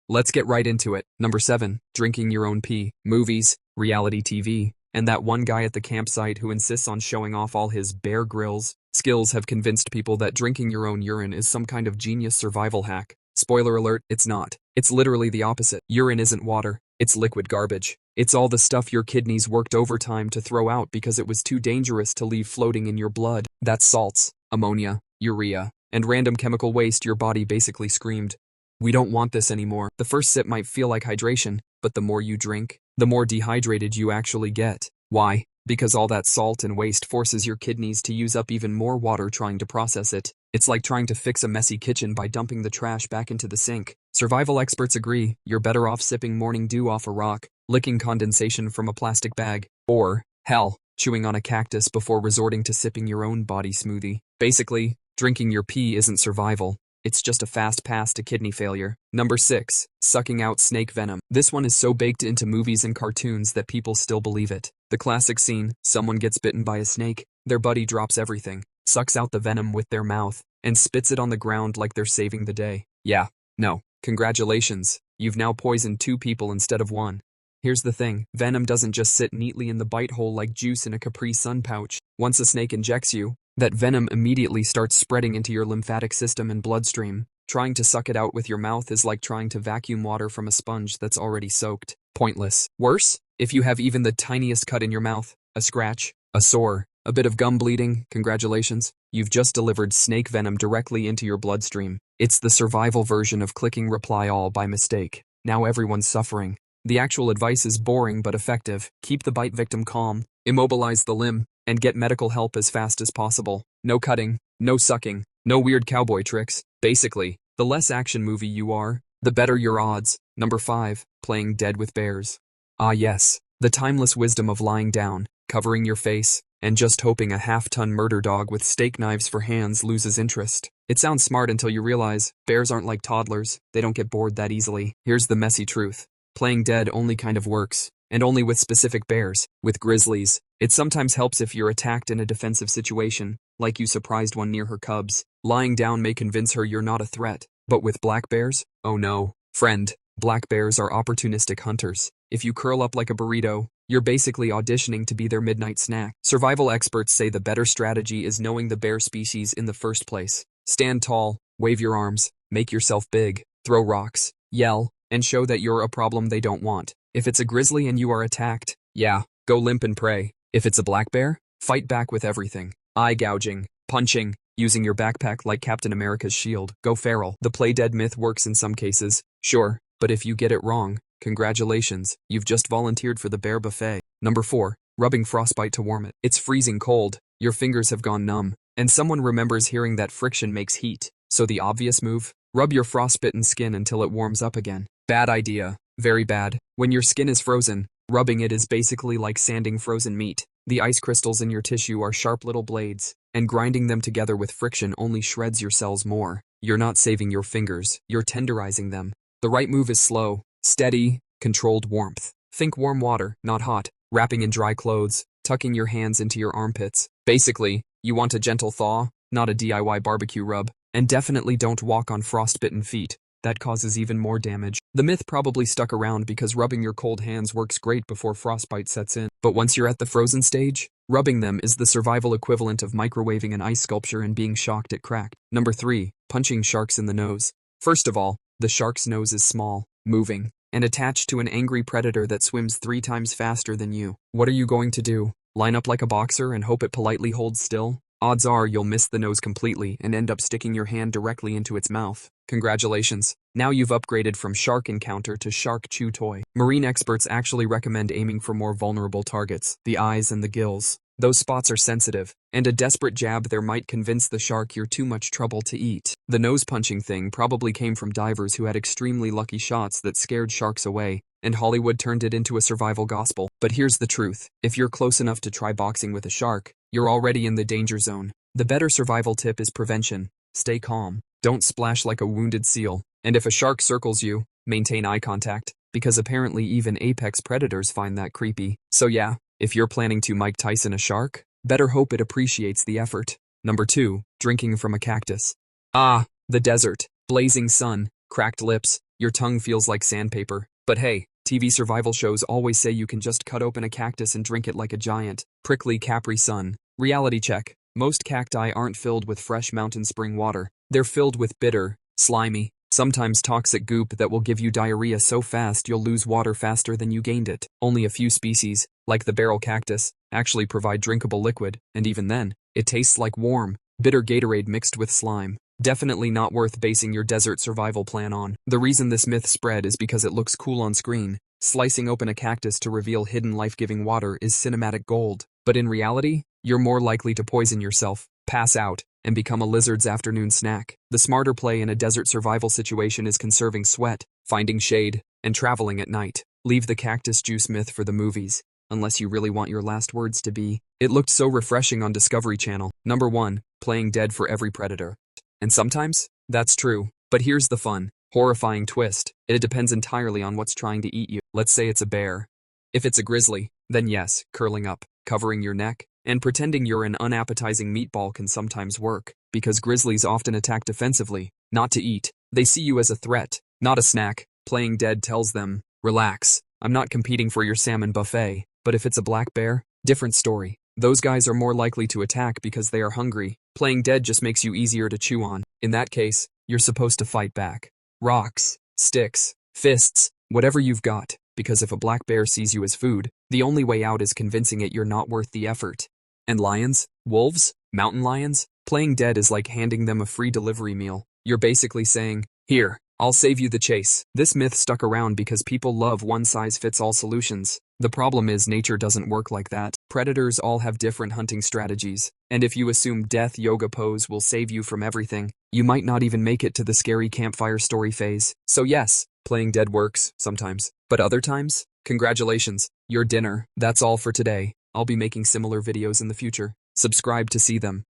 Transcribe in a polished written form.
Let's get right into it. Number 7. Drinking your own pee. Movies, reality TV, and that one guy at the campsite who insists on showing off all his Bear Grylls skills have convinced people that drinking your own urine is some kind of genius survival hack. Spoiler alert, it's not. It's literally the opposite. Urine isn't water. It's liquid garbage. It's all the stuff your kidneys worked overtime to throw out because it was too dangerous to leave floating in your blood. That's salts, ammonia, urea, and random chemical waste your body basically screamed, "We don't want this anymore." The first sip might feel like hydration, but the more you drink, the more dehydrated you actually get. Why? Because all that salt and waste forces your kidneys to use up even more water trying to process it. It's like trying to fix a messy kitchen by dumping the trash back into the sink. Survival experts agree, you're better off sipping morning dew off a rock, licking condensation from a plastic bag, or, hell, chewing on a cactus before resorting to sipping your own body smoothie. Basically, drinking your pee isn't survival. It's just a fast pass to kidney failure. Number 6. Sucking out snake venom. This one is so baked into movies and cartoons that people still believe it. The classic scene, someone gets bitten by a snake, their buddy drops everything, sucks out the venom with their mouth, and spits it on the ground like they're saving the day. Yeah, no, congratulations, you've now poisoned 2 people instead of 1. Here's the thing, venom doesn't just sit neatly in the bite hole like juice in a Capri Sun pouch. Once a snake injects you, that venom immediately starts spreading into your lymphatic system and bloodstream. Trying to suck it out with your mouth is like trying to vacuum water from a sponge that's already soaked. Pointless. Worse, if you have even the tiniest cut in your mouth, a scratch, a sore, a bit of gum bleeding, congratulations, you've just delivered snake venom directly into your bloodstream. It's the survival version of clicking reply all by mistake. Now everyone's suffering. The actual advice is boring but effective. Keep the bite victim calm, immobilize the limb, and get medical help as fast as possible. No cutting, no sucking, no weird cowboy tricks. Basically, the less action movie you are, the better your odds. Number 5. Playing dead with bears. Ah yes, the timeless wisdom of lying down, covering your face, and just hoping a half-ton murder dog with steak knives for hands loses interest. It sounds smart until you realize, bears aren't like toddlers, they don't get bored that easily. Here's the messy truth. Playing dead only kind of works, and only with specific bears. With grizzlies, it sometimes helps if you're attacked in a defensive situation, like you surprised one near her cubs. Lying down may convince her you're not a threat. But with black bears? Oh no, friend. Black bears are opportunistic hunters. If you curl up like a burrito, you're basically auditioning to be their midnight snack. Survival experts say the better strategy is knowing the bear species in the first place. Stand tall, wave your arms, make yourself big, throw rocks, yell, and show that you're a problem they don't want. If it's a grizzly and you are attacked, yeah, go limp and pray. If it's a black bear, fight back with everything. Eye gouging, punching, using your backpack like Captain America's shield. Go feral. The play dead myth works in some cases, sure, but if you get it wrong, congratulations, you've just volunteered for the bear buffet. Number 4. Rubbing frostbite to warm it. It's freezing cold, your fingers have gone numb, and someone remembers hearing that friction makes heat. So the obvious move? Rub your frostbitten skin until it warms up again. Bad idea. Very bad. When your skin is frozen, rubbing it is basically like sanding frozen meat. The ice crystals in your tissue are sharp little blades, and grinding them together with friction only shreds your cells more. You're not saving your fingers, you're tenderizing them. The right move is slow, steady, controlled warmth. Think warm water, not hot, wrapping in dry clothes, tucking your hands into your armpits. Basically, you want a gentle thaw, not a DIY barbecue rub, and definitely don't walk on frostbitten feet. That causes even more damage. The myth probably stuck around because rubbing your cold hands works great before frostbite sets in. But once you're at the frozen stage, rubbing them is the survival equivalent of microwaving an ice sculpture and being shocked it cracked. Number 3. Punching sharks in the nose. First of all, the shark's nose is small, moving, and attached to an angry predator that swims 3 times faster than you. What are you going to do? Line up like a boxer and hope it politely holds still? Odds are you'll miss the nose completely and end up sticking your hand directly into its mouth. Congratulations. Now you've upgraded from shark encounter to shark chew toy. Marine experts actually recommend aiming for more vulnerable targets, the eyes and the gills. Those spots are sensitive, and a desperate jab there might convince the shark you're too much trouble to eat. The nose-punching thing probably came from divers who had extremely lucky shots that scared sharks away, and Hollywood turned it into a survival gospel. But here's the truth. If you're close enough to try boxing with a shark, you're already in the danger zone. The better survival tip is prevention. Stay calm. Don't splash like a wounded seal. And if a shark circles you, maintain eye contact, because apparently even apex predators find that creepy. So yeah, if you're planning to Mike Tyson a shark, better hope it appreciates the effort. Number 2. Drinking from a cactus. Ah, the desert, blazing sun, cracked lips, Your tongue feels like sandpaper. But hey, TV survival shows always say you can just cut open a cactus and drink it like a giant, prickly Capri Sun. Reality check. Most cacti aren't filled with fresh mountain spring water. They're filled with bitter, slimy, sometimes toxic goop that will give you diarrhea so fast you'll lose water faster than you gained it. Only a few species, like the barrel cactus, actually provide drinkable liquid, and even then, it tastes like warm, bitter Gatorade mixed with slime. Definitely not worth basing your desert survival plan on. The reason this myth spread is because it looks cool on screen. Slicing open a cactus to reveal hidden life-giving water is cinematic gold. But in reality, you're more likely to poison yourself, pass out, and become a lizard's afternoon snack. The smarter play in a desert survival situation is conserving sweat, finding shade, and traveling at night. Leave the cactus juice myth for the movies, unless you really want your last words to be, "It looked so refreshing on Discovery Channel." Number 1, playing dead for every predator. And sometimes, that's true. But here's the fun, horrifying twist. It depends entirely on what's trying to eat you. Let's say it's a bear. If it's a grizzly, then yes, curling up, covering your neck, and pretending you're an unappetizing meatball can sometimes work, because grizzlies often attack defensively, not to eat. They see you as a threat, not a snack. Playing dead tells them, relax, I'm not competing for your salmon buffet. But if it's a black bear, different story. Those guys are more likely to attack because they are hungry. Playing dead just makes you easier to chew on. In that case, you're supposed to fight back. Rocks, sticks, fists, whatever you've got, because if a black bear sees you as food, the only way out is convincing it you're not worth the effort. And lions, wolves, mountain lions, playing dead is like handing them a free delivery meal. You're basically saying, here, I'll save you the chase. This myth stuck around because people love one-size-fits-all solutions. The problem is nature doesn't work like that. Predators all have different hunting strategies, and if you assume death yoga pose will save you from everything, you might not even make it to the scary campfire story phase. So yes, playing dead works, sometimes. But other times, congratulations, your dinner. That's all for today. I'll be making similar videos in the future. Subscribe to see them.